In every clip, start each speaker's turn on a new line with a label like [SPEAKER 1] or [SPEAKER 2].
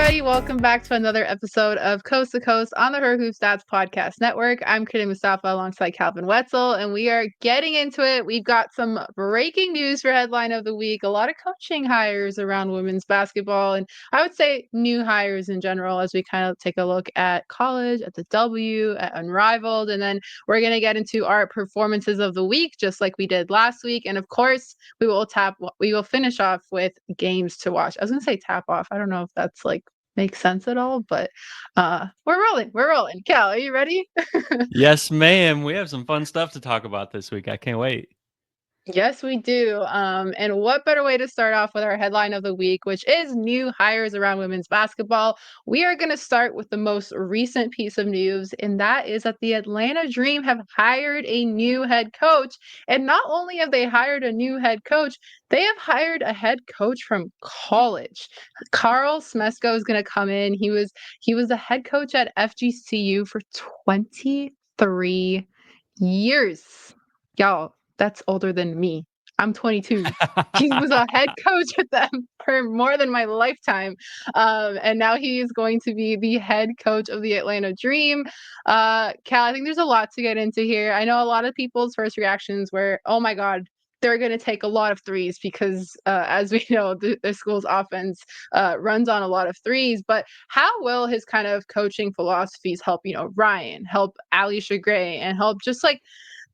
[SPEAKER 1] everybody. Welcome back to another episode of Coast to Coast on the Her Hoop Stats Podcast Network. I'm Crina Mustafa alongside Calvin Wetzel, and we are getting into it. We've got some breaking news for headline of the week, a lot of coaching hires around women's basketball, and I would say new hires in general as we kind of take a look at college, at the W, at Unrivaled, and then we're going to get into our performances of the week, just like we did last week. And of course, we will finish off with games to watch. I was going to say tap off. I don't know if that's like makes sense at all, but we're rolling. Cal, are you ready?
[SPEAKER 2] Yes, ma'am. We have some fun stuff to talk about this week. I can't wait.
[SPEAKER 1] Yes, we do. And what better way to start off with our headline of the week, which is new hires around women's basketball. We are going to start with the most recent piece of news, and that is that the Atlanta Dream have hired a new head coach. And not only have they hired a new head coach, they have hired a head coach from college. Karl Smesko is going to come in. He was the head coach at FGCU for 23 years. Y'all, that's older than me. I'm 22. He was a head coach with them for more than my lifetime. And now he is going to be the head coach of the Atlanta Dream. Cal, I think there's a lot to get into here. I know a lot of people's first reactions were, oh my God, they're going to take a lot of threes because, as we know, the school's offense runs on a lot of threes. But how will his kind of coaching philosophies help, Ryan, help Alicia Gray, and help just like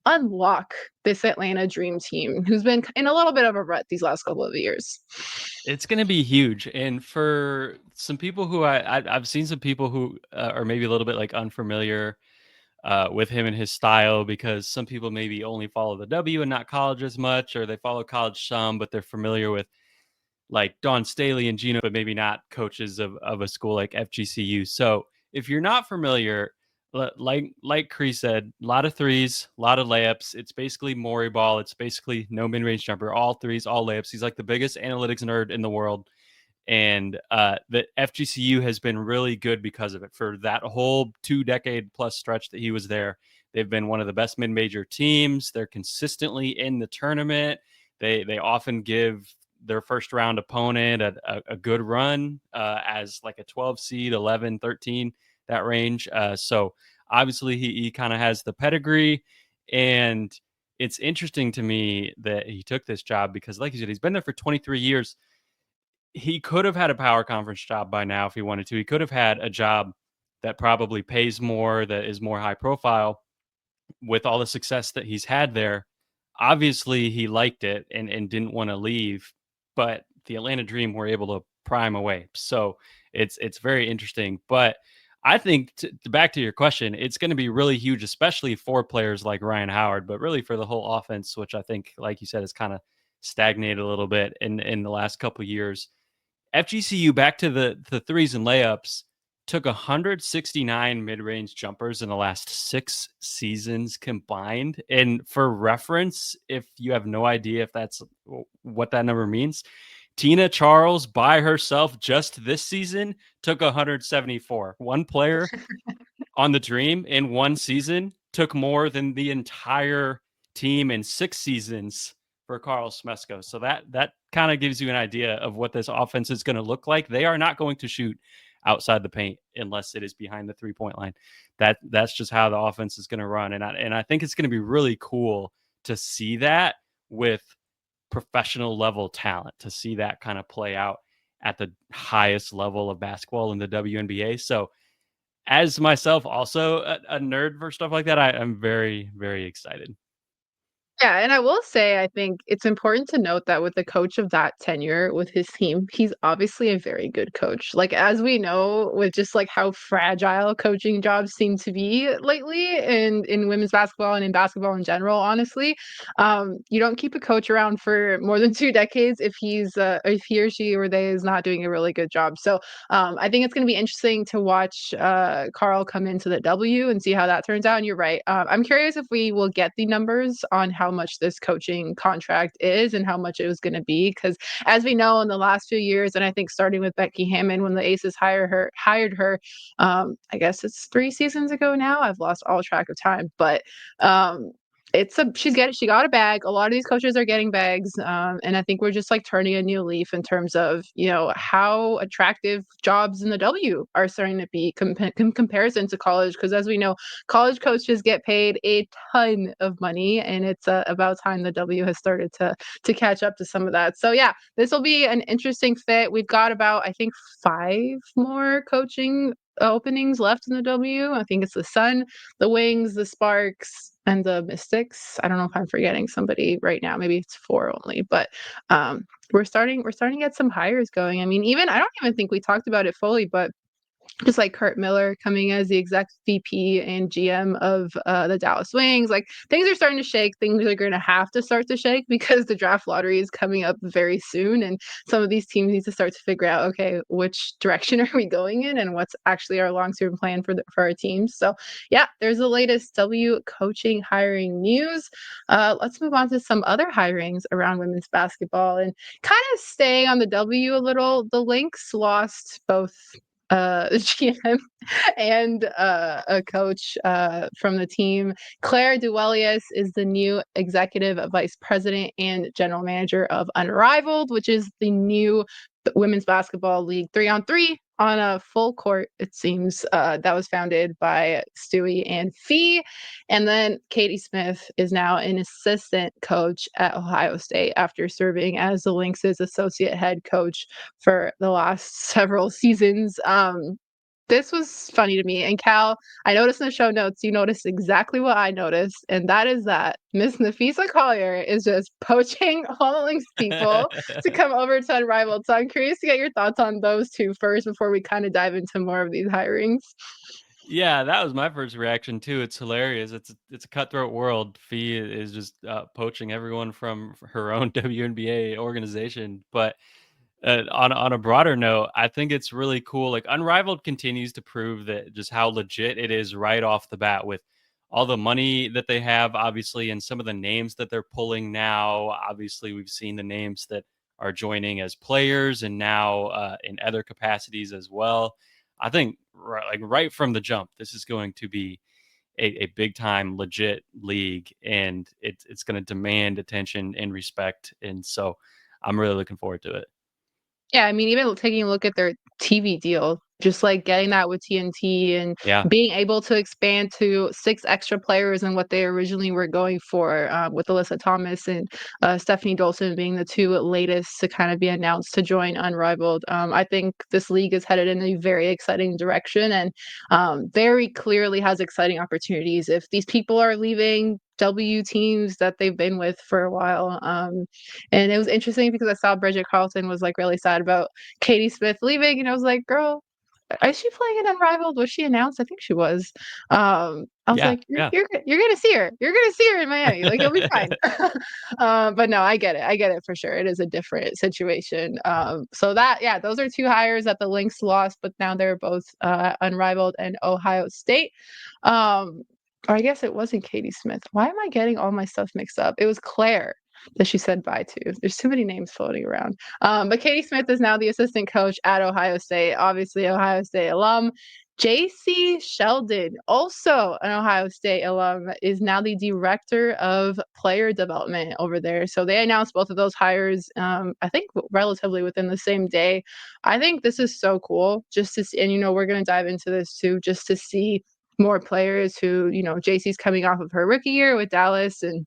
[SPEAKER 1] unlock this Atlanta Dream team who's been in a little bit of a rut these last couple of years?
[SPEAKER 2] It's going to be huge. And for some people who I've seen some people who are maybe a little bit like unfamiliar with him and his style, because some people maybe only follow the W and not college as much, or they follow college some, but they're familiar with like Dawn Staley and Gino, but maybe not coaches of a school like FGCU. So if you're not familiar, like Cree said, a lot of threes, a lot of layups. It's basically Maury ball. It's basically no mid-range jumper, all threes, all layups. He's like the biggest analytics nerd in the world. And the FGCU has been really good because of it. For that whole 2-decade plus stretch that he was there, they've been one of the best mid-major teams. They're consistently in the tournament. They often give their first round opponent a good run as like a 12 seed, 11, 13, that range. So obviously he kind of has the pedigree, and it's interesting to me that he took this job because, like you said, he's been there for 23 years. He could have had a power conference job by now if he wanted to. He could have had a job that probably pays more, that is more high profile. With all the success that he's had there, obviously he liked it and didn't want to leave, but the Atlanta Dream were able to pry him away. So it's very interesting. But I think back to your question, it's going to be really huge, especially for players like Ryan Howard, but really for the whole offense, which I think, like you said, has kind of stagnated a little bit in the last couple of years. FGCU, back to the threes and layups, took 169 mid-range jumpers in the last 6 seasons combined. And for reference, if you have no idea if that's what that number means, Tina Charles by herself just this season took 174. One player on the Dream in one season took more than the entire team in 6 seasons for Karl Smesko. So that kind of gives you an idea of what this offense is going to look like. They are not going to shoot outside the paint unless it is behind the 3-point line. That's just how the offense is going to run. And I think it's going to be really cool to see that with professional level talent, to see that kind of play out at the highest level of basketball in the WNBA. So as myself also a nerd for stuff like that, I'm very, very excited.
[SPEAKER 1] Yeah, and I will say, I think it's important to note that with a coach of that tenure with his team, he's obviously a very good coach. Like, as we know, with just like how fragile coaching jobs seem to be lately in women's basketball and in basketball in general, honestly, you don't keep a coach around for more than 2 decades if he or she or they is not doing a really good job. So I think it's going to be interesting to watch Karl come into the W and see how that turns out. And you're right. I'm curious if we will get the numbers on how much this coaching contract is and how much it was going to be. Because as we know, in the last few years, and I think starting with Becky Hammon when the Aces hired her, I guess it's 3 seasons ago now. I've lost all track of time, but she got a bag. A lot of these coaches are getting bags, and I think we're just like turning a new leaf in terms of how attractive jobs in the W are starting to be in comparison to college. Because as we know, college coaches get paid a ton of money, and it's about time the W has started to catch up to some of that. So yeah, this will be an interesting fit. We've got about I think 5 more coaching openings left in the W. I think it's the Sun, the Wings, the Sparks, and the Mystics. I don't know if I'm forgetting somebody right now. Maybe it's 4 only, but we're starting to get some hires going. I mean, even I don't even think we talked about it fully, but just like Kurt Miller coming as the exec VP and GM of the Dallas Wings. Like things are starting to shake. Things are going to have to start to shake because the draft lottery is coming up very soon, and some of these teams need to start to figure out, okay, which direction are we going in, and what's actually our long-term plan for our teams. So yeah, there's the latest W coaching hiring news. Let's move on to some other hirings around women's basketball and kind of staying on the W a little. The Lynx lost both GM and a coach from the team. Clare Duwelius is the new executive vice president and general manager of Unrivaled, which is the new women's basketball league 3-on-3 on a full court, it seems, that was founded by Stewie and Fee. And then Katie Smith is now an assistant coach at Ohio State after serving as the Lynx's associate head coach for the last several seasons. This was funny to me. And Cal, I noticed in the show notes, you noticed exactly what I noticed, and that is that Miss Nafisa Collier is just poaching all the Lynx people to come over to Unrivaled. So I'm curious to get your thoughts on those two first before we kind of dive into more of these hirings.
[SPEAKER 2] Yeah, that was my first reaction too. It's hilarious. It's a cutthroat world. Fee is just poaching everyone from her own WNBA organization. But on a broader note, I think it's really cool. Like Unrivaled continues to prove that just how legit it is right off the bat with all the money that they have, obviously, and some of the names that they're pulling now. Obviously, we've seen the names that are joining as players and now in other capacities as well. I think right from the jump, this is going to be a big time legit league, and it's going to demand attention and respect. And so, I'm really looking forward to it.
[SPEAKER 1] Yeah, I mean, even taking a look at their TV deal, just like getting that with TNT and
[SPEAKER 2] Yeah.
[SPEAKER 1] being able to expand to 6 extra players than what they originally were going for, with Alyssa Thomas and Stephanie Dolson being the 2 latest to kind of be announced to join Unrivaled. I think this league is headed in a very exciting direction and very clearly has exciting opportunities. If these people are leaving W teams that they've been with for a while. And it was interesting because I saw Bridget Carlton was like really sad about Katie Smith leaving, and I was like, "Girl, is she playing in Unrivaled? Was she announced? I think she was." I was
[SPEAKER 2] Yeah.
[SPEAKER 1] like, "You're
[SPEAKER 2] Yeah.
[SPEAKER 1] you're gonna see her. You're gonna see her in Miami. Like you'll be fine." But no, I get it. I get it for sure. It is a different situation. So that yeah, those are 2 hires that the Lynx lost, but now they're both Unrivaled and Ohio State. Um, or I guess it wasn't Katie Smith. Why am I getting all my stuff mixed up? It was Claire that she said bye to. There's too many names floating around. But Katie Smith is now the assistant coach at Ohio State, obviously Ohio State alum. JC Sheldon, also an Ohio State alum, is now the director of player development over there. So they announced both of those hires, I think relatively within the same day. I think this is so cool just to see, and we're going to dive into this too, just to see more players who, JC's coming off of her rookie year with Dallas and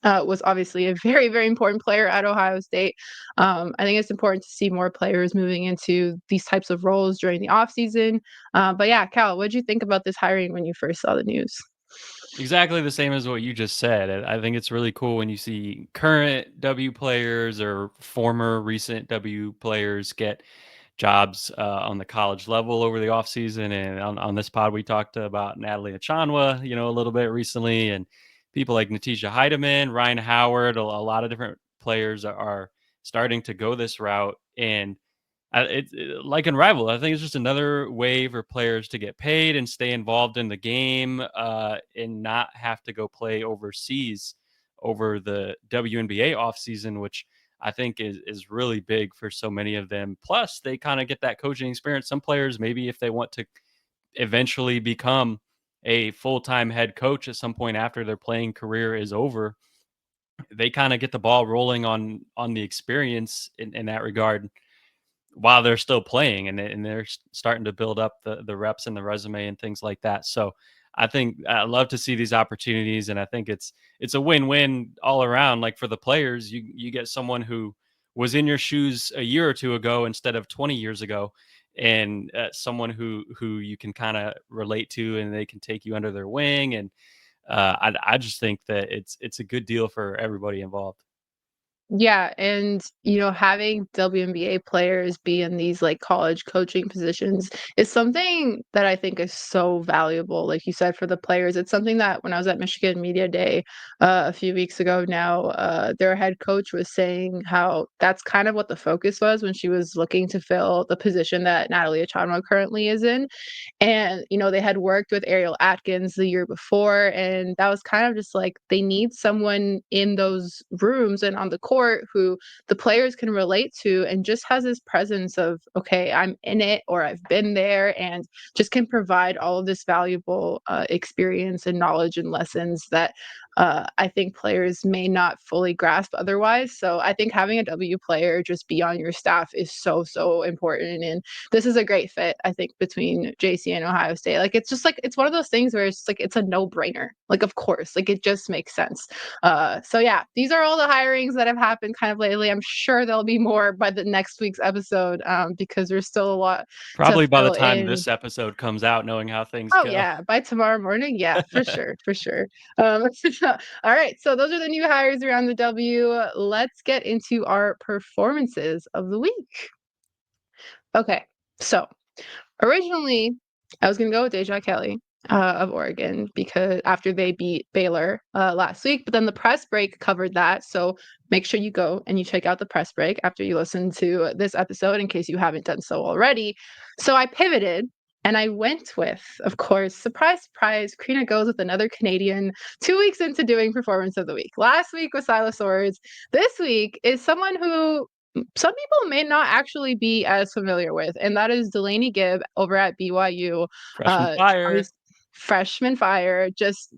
[SPEAKER 1] was obviously a very, very important player at Ohio State. I think it's important to see more players moving into these types of roles during the offseason. But yeah, Cal, what did you think about this hiring when you first saw the news?
[SPEAKER 2] Exactly the same as what you just said. I think it's really cool when you see current W players or former recent W players get jobs on the college level over the offseason. And on this pod, we talked about Natalie Achanwa, a little bit recently, and people like Natisha Heidemann, Ryan Howard, a lot of different players are starting to go this route. And like Unrivaled, I think it's just another way for players to get paid and stay involved in the game and not have to go play overseas over the WNBA offseason, which I think is really big for so many of them. Plus, they kind of get that coaching experience. Some players, maybe if they want to eventually become a full-time head coach at some point after their playing career is over, they kind of get the ball rolling on the experience in that regard while they're still playing, and they're starting to build up the reps and the resume and things like that. So I think I love to see these opportunities, and I think it's a win-win all around. Like for the players, you get someone who was in your shoes a year or two ago instead of 20 years ago, and someone who you can kind of relate to, and they can take you under their wing. And I just think that it's a good deal for everybody involved.
[SPEAKER 1] Yeah, and having WNBA players be in these like college coaching positions is something that I think is so valuable. Like you said, for the players, it's something that when I was at Michigan Media Day a few weeks ago now, their head coach was saying how that's kind of what the focus was when she was looking to fill the position that Natalie Achonwa currently is in. And, they had worked with Ariel Atkins the year before, and that was kind of just like they need someone in those rooms and on the court who the players can relate to and just has this presence of, okay, I'm in it or I've been there, and just can provide all of this valuable experience and knowledge and lessons that I think players may not fully grasp otherwise. So I think having a W player just be on your staff is so, so important. And this is a great fit, I think, between JC and Ohio State. Like, it's just like, it's one of those things where it's like, it's a no brainer. Like, of course, like, it just makes sense. So yeah, these are all the hirings that have happened kind of lately. I'm sure there'll be more by the next week's episode because there's still a lot to
[SPEAKER 2] Probably by the
[SPEAKER 1] fill
[SPEAKER 2] time
[SPEAKER 1] in.
[SPEAKER 2] this episode comes out, knowing how things
[SPEAKER 1] Oh
[SPEAKER 2] go.
[SPEAKER 1] yeah, by tomorrow morning, yeah, for sure, for sure. All right, so those are the new hires around the W. Let's get into our performances of the week. Okay, so originally, I was gonna go with Deja Kelly of Oregon because after they beat Baylor last week, but then the press break covered that. So make sure you go and you check out the press break after you listen to this episode in case you haven't done so already. So I pivoted and I went with, of course, surprise, surprise, Crina goes with another Canadian 2 weeks into doing performance of the week. Last week was Silas Swords. This week is someone who some people may not actually be as familiar with, and that is Delaney Gibb over at BYU.
[SPEAKER 2] Freshman fire.
[SPEAKER 1] Obviously, freshman fire, just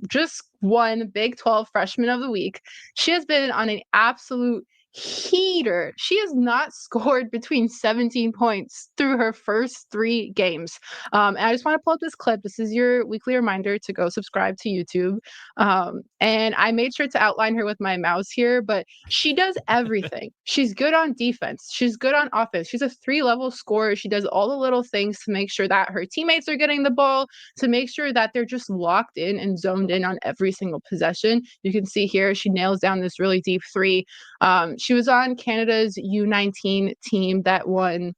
[SPEAKER 1] won Big 12 Freshman of the Week. She has been on an absolute heater. She has not scored between 17 points through her first 3 games. And I just want to pull up this clip. This is your weekly reminder to go subscribe to YouTube. And I made sure to outline her with my mouse here, but she does everything. She's good on defense. She's good on offense. She's a 3-level scorer. She does all the little things to make sure that her teammates are getting the ball, to make sure that they're just locked in and zoned in on every single possession. You can see here she nails down this really deep three. She was on Canada's U19 team that won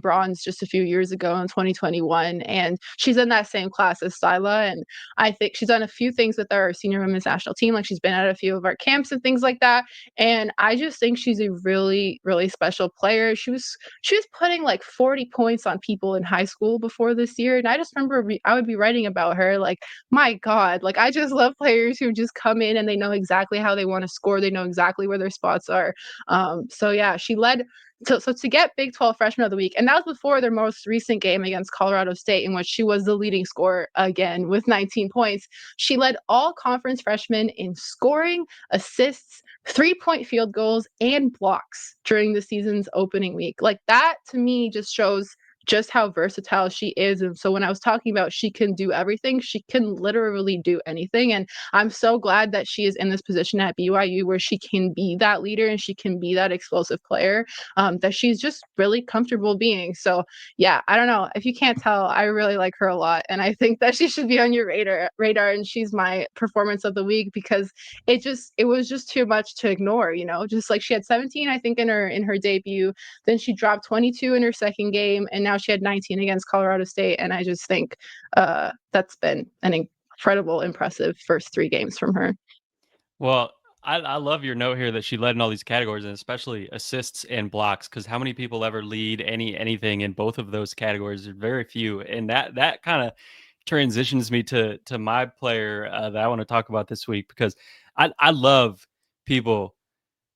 [SPEAKER 1] bronze just a few years ago in 2021, and she's in that same class as Styla. And I think she's done a few things with our senior women's national team, like she's been at a few of our camps and things like that. And I just think she's a really, really special player. She was putting like 40 points on people in high school before this year, and I just remember I would be writing about her like, my God, like I just love players who just come in and they know exactly how they want to score, they know exactly where their spots are. So yeah, she led. So to get Big 12 Freshman of the Week, and that was before their most recent game against Colorado State, in which she was the leading scorer again with 19 points. She led all conference freshmen in scoring, assists, 3-point field goals, and blocks during the season's opening week. Like that to me just shows just how versatile she is. And so when I was talking about she can do everything, she can literally do anything. And I'm so glad that she is in this position at BYU where she can be that leader and she can be that explosive player that she's just really comfortable being. So yeah, I don't know. If you can't tell, I really like her a lot. And I think that she should be on your radar. And she's my performance of the week because it was just too much to ignore, just like she had 17, I think, in her debut. Then she dropped 22 in her second game, and now she had 19 against Colorado State. And I just think that's been an incredible, impressive first 3 games from her.
[SPEAKER 2] Well, I love your note here that she led in all these categories, and especially assists and blocks. Because how many people ever lead anything in both of those categories? There's very few, and that kind of transitions me to my player that I want to talk about this week, because I love people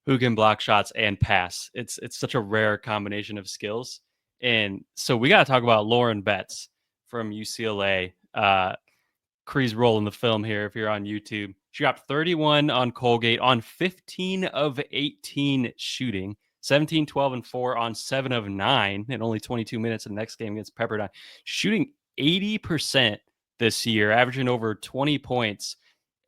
[SPEAKER 2] who can block shots and pass. It's such a rare combination of skills, and so we got to talk about Lauren Betts from UCLA. Cree's rolling the film here if you're on YouTube. She got 31 on Colgate on 15 of 18 shooting, 17, 12, and 4 on 7 of 9 in only 22 minutes in the next game against Pepperdine. Shooting 80% this year, averaging over 20 points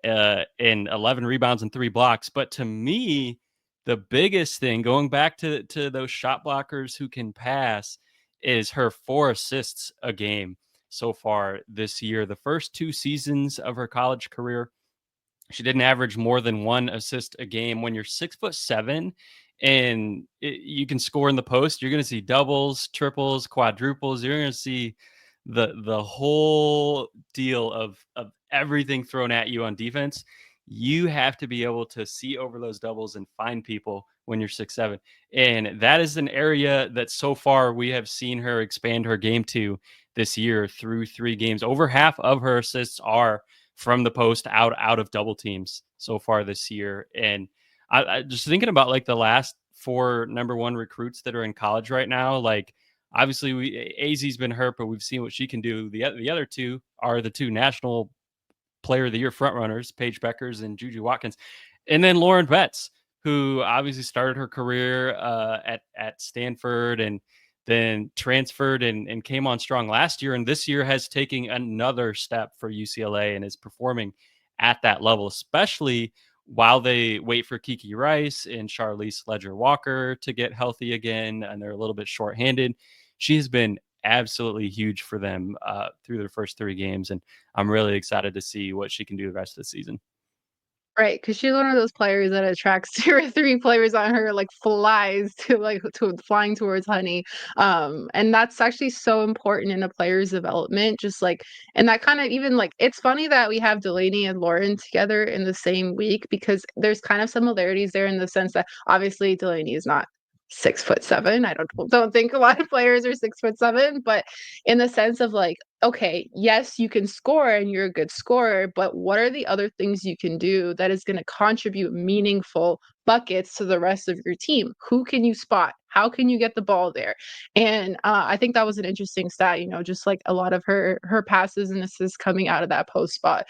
[SPEAKER 2] and 11 rebounds and 3 blocks. But to me, the biggest thing, going back to those shot blockers who can pass, is her 4 assists a game so far this year. The first 2 seasons of her college career, she didn't average more than 1 assist a game. When you're 6'7" and you can score in the post, you're going to see doubles, triples, quadruples. You're going to see the whole deal of everything thrown at you on defense. You have to be able to see over those doubles and find people when you're 6'7". And that is an area that so far we have seen her expand her game to this year through 3 games. Over half of her assists are from the post out of double teams so far this year. And I just thinking about like the last 4 number 1 recruits that are in college right now, like obviously AZ's been hurt, but we've seen what she can do. The other 2 are the 2 national player of the year frontrunners, Paige Beckers and Juju Watkins. And then Lauren Betts, who obviously started her career at Stanford and then transferred and came on strong last year. And this year has taken another step for UCLA and is performing at that level, especially while they wait for Kiki Rice and Charlize Ledger Walker to get healthy again. And they're a little bit shorthanded. She has been absolutely huge for them through their first 3 games. And I'm really excited to see what she can do the rest of the season.
[SPEAKER 1] Right, because she's one of those players that attracts 2 or 3 players on her like flies to flying towards honey. And that's actually so important in a player's development. Just like, and that kind of even like, it's funny that we have Delaney and Lauren together in the same week because there's kind of similarities there in the sense that obviously Delaney is not 6'7". I don't think a lot of players are 6'7", but in the sense of like, okay, yes, you can score and you're a good scorer, but what are the other things you can do that is going to contribute meaningful buckets to the rest of your team? Who can you spot? How can you get the ball there? And I think that was an interesting stat, just like a lot of her passes and assists coming out of that post spot.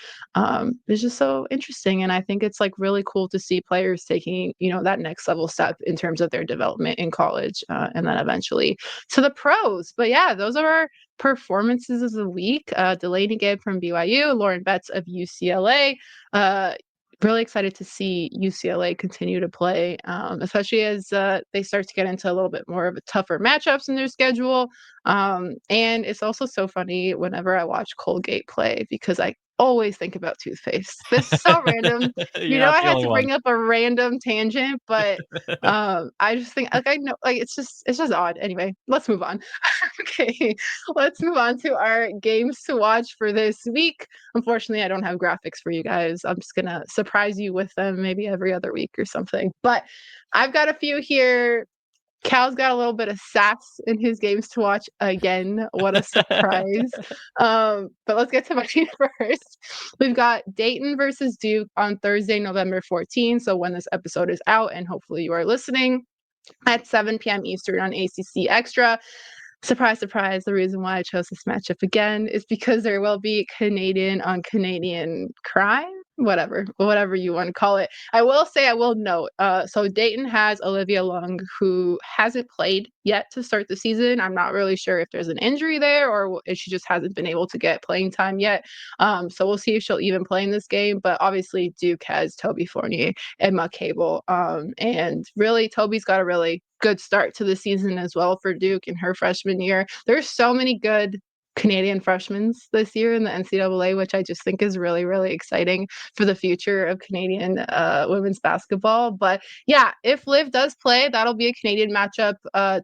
[SPEAKER 1] It's just so interesting. And I think it's like really cool to see players taking, that next level step in terms of their development in college and then eventually to the pros. But yeah, those are our performances of the week. Delaney Gibb from BYU, Lauren Betts of UCLA. Really excited to see UCLA continue to play, especially as they start to get into a little bit more of a tougher matchups in their schedule. And it's also so funny whenever I watch Colgate play because I always think about toothpaste. This is so random.
[SPEAKER 2] You're not
[SPEAKER 1] I
[SPEAKER 2] the
[SPEAKER 1] had
[SPEAKER 2] only
[SPEAKER 1] to
[SPEAKER 2] one.
[SPEAKER 1] bring up a random tangent, but I just think like I know like it's just odd. Anyway, let's move on. Okay, let's move on to our games to watch for this week. Unfortunately, I don't have graphics for you guys. I'm just gonna surprise you with them maybe every other week or something. But I've got a few here. Cal's got a little bit of sass in his games to watch again. What a surprise. But let's get to my team first. We've got Dayton versus Duke on Thursday, November 14th. So when this episode is out, and hopefully you are listening at 7 p.m. Eastern on ACC Extra. Surprise, surprise. The reason why I chose this matchup again is because there will be Canadian on Canadian crime, whatever you want to call it. I will say, I will note, so Dayton has Olivia Lung, who hasn't played yet to start the season. I'm not really sure if there's an injury there or if she just hasn't been able to get playing time yet. So we'll see if she'll even play in this game. But obviously, Duke has Toby Fournier and Emma Cable. And really, Toby's got a really good start to the season as well for Duke in her freshman year. There's so many good Canadian freshmen this year in the NCAA, which I just think is really, really exciting for the future of Canadian women's basketball. But yeah, if Liv does play, that'll be a Canadian matchup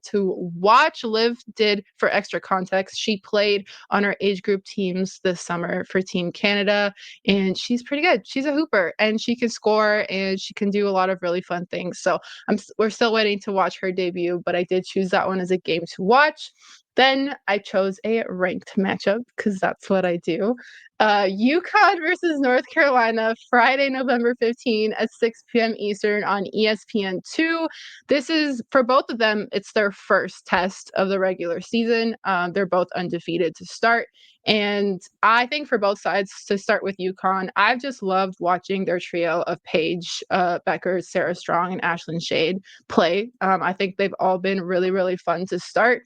[SPEAKER 1] to watch. Liv did, for extra context, she played on our age group teams this summer for Team Canada, and she's pretty good. She's a hooper, and she can score, and she can do a lot of really fun things. So we're still waiting to watch her debut, but I did choose that one as a game to watch. Then I chose a ranked matchup because that's what I do. UConn versus North Carolina, Friday, November 15 at 6 p.m. Eastern on ESPN2. This is, for both of them, it's their first test of the regular season. They're both undefeated to start. And I think for both sides, to start with UConn, I've just loved watching their trio of Paige Becker, Sarah Strong, and Ashlyn Shade play. I think they've all been really, really fun to start.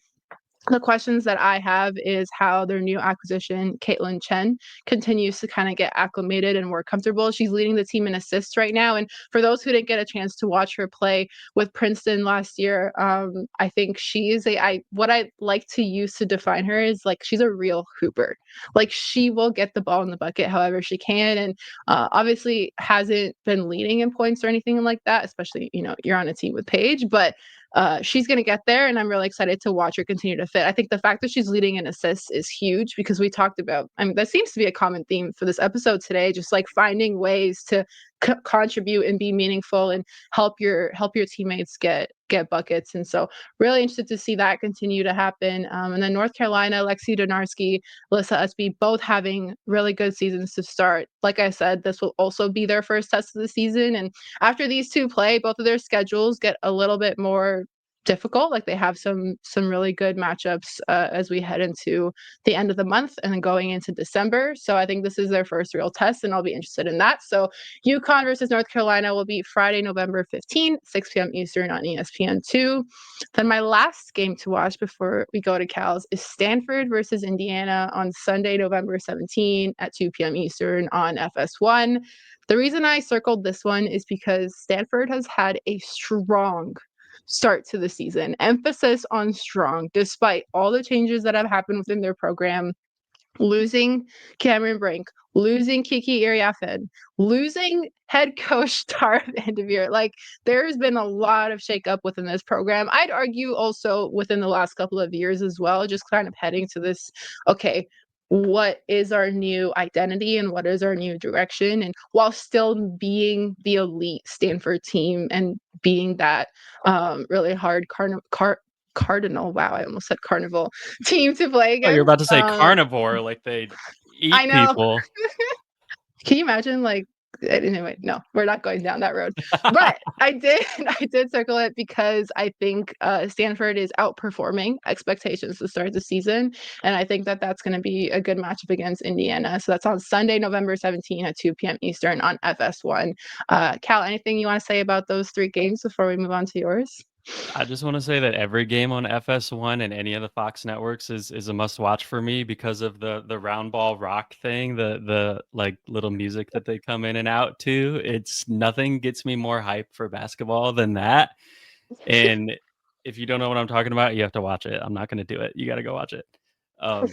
[SPEAKER 1] The questions that I have is how their new acquisition, Caitlin Chen, continues to kind of get acclimated and more comfortable. She's leading the team in assists right now. And for those who didn't get a chance to watch her play with Princeton last year, I think she is what I like to use to define her is like she's a real hooper. Like she will get the ball in the bucket however she can. And obviously hasn't been leading in points or anything like that, especially, you're on a team with Paige, but she's going to get there, and I'm really excited to watch her continue to fit. I think the fact that she's leading in assists is huge because we talked about, that seems to be a common theme for this episode today, just like finding ways to contribute and be meaningful and help your teammates get buckets. And so really interested to see that continue to happen. And then North Carolina, Lexi Donarski, Alyssa Usby, both having really good seasons to start. Like I said, this will also be their first test of the season. And after these two play, both of their schedules get a little bit more difficult. Like they have some really good matchups as we head into the end of the month and then going into December. So I think this is their first real test, and I'll be interested in that. So UConn versus North Carolina will be Friday, November 15th, 6 p.m. Eastern on ESPN2. Then my last game to watch before we go to Cal's is Stanford versus Indiana on Sunday, November 17th at 2 p.m. Eastern on FS1. The reason I circled this one is because Stanford has had a strong start to the season. Emphasis on strong, despite all the changes that have happened within their program. Losing Cameron Brink, losing Kiki Iriafen, losing head coach Tara Vanderveer. Like there's been a lot of shakeup within this program. I'd argue also within the last couple of years as well, just kind of heading to this, okay, what is our new identity and what is our new direction? And while still being the elite Stanford team and being that really hard Cardinal, wow, I almost said carnival team to play
[SPEAKER 2] Oh, you're
[SPEAKER 1] against.
[SPEAKER 2] about to say carnivore, like they
[SPEAKER 1] I
[SPEAKER 2] eat
[SPEAKER 1] know.
[SPEAKER 2] people.
[SPEAKER 1] Can you imagine, like, anyway, no, we're not going down that road. But I did I did circle it because I think Stanford is outperforming expectations to start the season, and I think that that's going to be a good matchup against Indiana. So that's on Sunday, November 17 at 2 p.m. Eastern on FS1. Cal, anything you want to say about those three games before we move on to yours?
[SPEAKER 2] I just want to say that every game on FS1 and any of the Fox networks is a must watch for me because of the round ball rock thing, the like little music that they come in and out to. It's nothing gets me more hype for basketball than that. And if you don't know what I'm talking about, you have to watch it. I'm not going to do it. You got to go watch it. Um,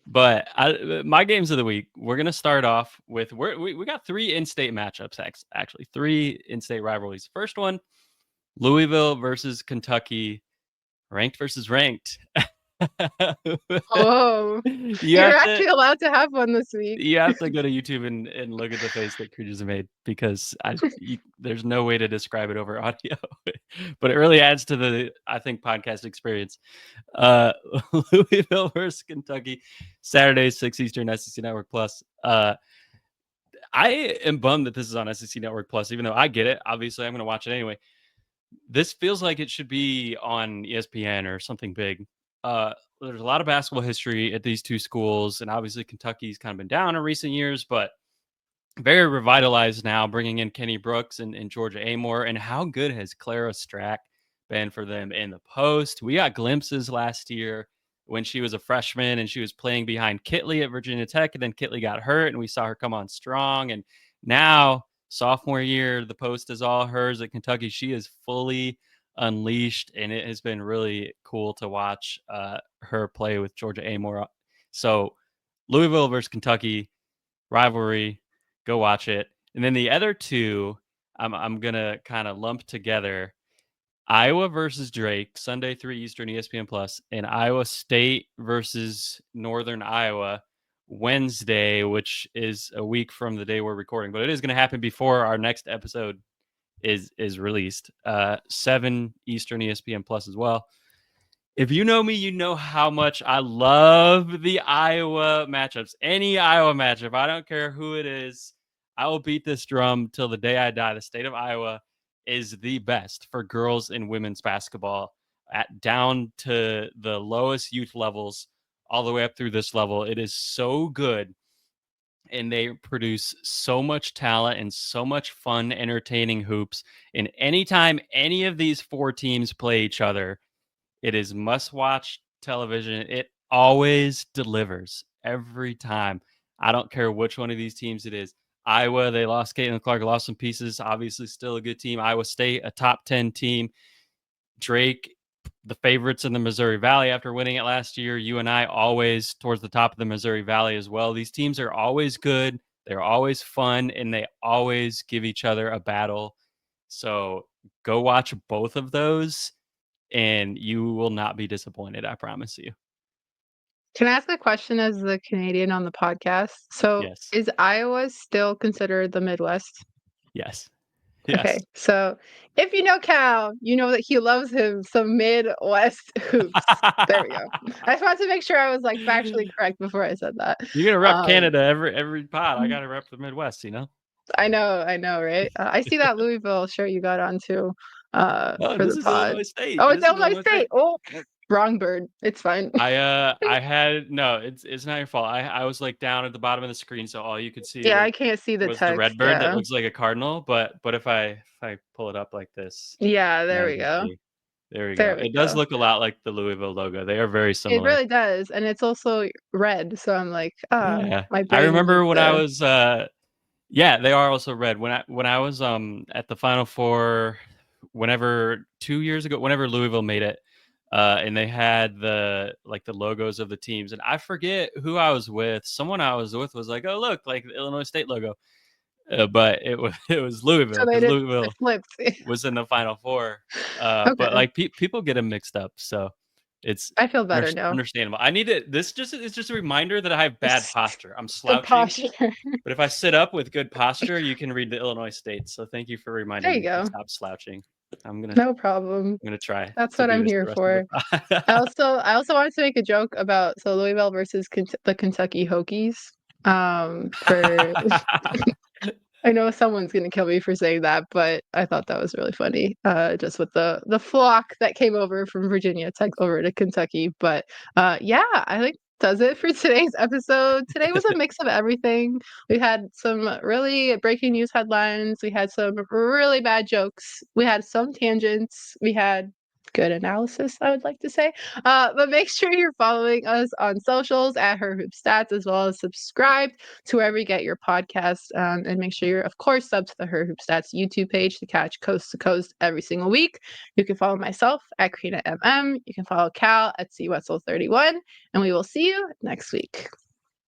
[SPEAKER 2] but my games of the week, we're going to start off with we got three in-state matchups actually, three in-state rivalries. First one, Louisville versus Kentucky, ranked versus ranked.
[SPEAKER 1] Oh,
[SPEAKER 2] you
[SPEAKER 1] you're
[SPEAKER 2] have to
[SPEAKER 1] actually allowed to have one this week.
[SPEAKER 2] you have to go to YouTube and look at the face that Cruz made because there's no way to describe it over audio, but it really adds to the I think podcast experience. Uh, Louisville versus Kentucky, Saturday 6 Eastern, SEC Network Plus. I am bummed that this is on SEC Network Plus, even though I get it. Obviously, I'm going to watch it anyway. This feels like it should be on ESPN or something big. There's a lot of basketball history at these two schools, and obviously Kentucky's kind of been down in recent years, but very revitalized now, bringing in Kenny Brooks and Georgia Amore. And how good has Clara Strack been for them in the post? We got glimpses last year when she was a freshman and she was playing behind Kitley at Virginia Tech, and then Kitley got hurt, and we saw her come on strong. And now, sophomore year, the post is all hers at Kentucky. She is fully unleashed, and it has been really cool to watch her play with Georgia Amore. So, Louisville versus Kentucky rivalry, go watch it. And then the other two, I'm gonna kind of lump together: Iowa versus Drake, Sunday 3 Eastern, ESPN Plus, and Iowa State versus Northern Iowa, Wednesday, which is a week from the day we're recording, but it is going to happen before our next episode is released. 7 Eastern, ESPN Plus as well. If you know me, you know how much I love the Iowa matchups. Any Iowa matchup, I don't care who it is, I will beat this drum till the day I die. The state of Iowa is the best for girls and women's basketball, at down to the lowest youth levels, all the way up through this level. It is so good, and they produce so much talent and so much fun, entertaining hoops. And anytime any of these four teams play each other, it is must watch television. It always delivers every time. I don't care which one of these teams it is. Iowa, they lost Caitlin Clark, lost some pieces. Obviously, still a good team. Iowa State, a top 10 team. Drake, the favorites in the Missouri Valley after winning it last year. UNI always towards the top of the Missouri Valley as well. These teams are always good. They're always fun, and they always give each other a battle. So go watch both of those, and you will not be disappointed. I promise you.
[SPEAKER 1] Can I ask a question as the Canadian on the podcast? So,
[SPEAKER 2] Yes.
[SPEAKER 1] is Iowa still considered the Midwest?
[SPEAKER 2] Yes.
[SPEAKER 1] Okay,
[SPEAKER 2] Yes.
[SPEAKER 1] so if you know Cal, you know that he loves him some Midwest hoops. There we go. I just wanted to make sure I was, like, factually correct before I said that.
[SPEAKER 2] You're gonna rep
[SPEAKER 1] Um,
[SPEAKER 2] Canada every pod. I gotta rep the Midwest, you know?
[SPEAKER 1] I know, right? I see that Louisville shirt you got on too,
[SPEAKER 2] No,
[SPEAKER 1] for
[SPEAKER 2] this
[SPEAKER 1] the
[SPEAKER 2] is
[SPEAKER 1] pod.
[SPEAKER 2] Illinois State.
[SPEAKER 1] Oh, it's
[SPEAKER 2] This is
[SPEAKER 1] Illinois
[SPEAKER 2] Illinois State.
[SPEAKER 1] State. Oh, wrong bird. It's fine.
[SPEAKER 2] I had no, it's not your fault. I was like down at the bottom of the screen, so all you could see
[SPEAKER 1] Yeah, I can't see the
[SPEAKER 2] was the
[SPEAKER 1] text,
[SPEAKER 2] red bird that
[SPEAKER 1] yeah.
[SPEAKER 2] looks like a cardinal. But if I pull it up like this,
[SPEAKER 1] Yeah, there
[SPEAKER 2] now
[SPEAKER 1] we
[SPEAKER 2] you can
[SPEAKER 1] go.
[SPEAKER 2] see. There we go.
[SPEAKER 1] There we
[SPEAKER 2] It does
[SPEAKER 1] go.
[SPEAKER 2] look a lot like the Louisville logo. They are very
[SPEAKER 1] It
[SPEAKER 2] similar.
[SPEAKER 1] really does, and it's also red, so I'm like, "Ah,"
[SPEAKER 2] Yeah.
[SPEAKER 1] my
[SPEAKER 2] I
[SPEAKER 1] brain
[SPEAKER 2] remember
[SPEAKER 1] looped
[SPEAKER 2] when I
[SPEAKER 1] there.
[SPEAKER 2] was yeah, they are also red. When I was at the Final Four, whenever 2 years ago, whenever Louisville made it, and they had the logos of the teams, and I forget who I was with. Someone I was with was like, "Oh, look, like the Illinois State logo," but it was it was Louisville
[SPEAKER 1] So they
[SPEAKER 2] because
[SPEAKER 1] did it
[SPEAKER 2] Louisville
[SPEAKER 1] flipped.
[SPEAKER 2] was in the Final Four. But
[SPEAKER 1] Okay,
[SPEAKER 2] like people get them mixed up, so it's
[SPEAKER 1] I feel better now.
[SPEAKER 2] understandable. I need to. This just it's just a reminder that I have bad posture. I'm
[SPEAKER 1] The
[SPEAKER 2] slouching,
[SPEAKER 1] posture.
[SPEAKER 2] but if I sit up with good posture, you can read the Illinois State. So thank you for
[SPEAKER 1] There
[SPEAKER 2] reminding
[SPEAKER 1] you
[SPEAKER 2] me to
[SPEAKER 1] go.
[SPEAKER 2] stop slouching. I'm gonna
[SPEAKER 1] No problem.
[SPEAKER 2] I'm gonna try
[SPEAKER 1] That's
[SPEAKER 2] to
[SPEAKER 1] what
[SPEAKER 2] do
[SPEAKER 1] I'm
[SPEAKER 2] this
[SPEAKER 1] here
[SPEAKER 2] the rest of the
[SPEAKER 1] for. I also wanted to make a joke about Louisville versus the Kentucky Hokies. For
[SPEAKER 2] pod.
[SPEAKER 1] I know someone's gonna kill me for saying that, but I thought that was really funny. Just with the flock that came over from Virginia Tech over to Kentucky. But yeah, I think does it for today's episode. Today was a mix of everything. We had some really breaking news headlines. We had some really bad jokes. We had some tangents. We had good analysis, I would like to say. But make sure you're following us on socials at Her Hoop Stats, as well as subscribe to wherever you get your podcasts. And make sure you're, of course, sub to the Her Hoop Stats YouTube page to catch Coast to Coast every single week. You can follow myself at Crina MM. You can follow Cal at Wetzel 31. And we will see you next week.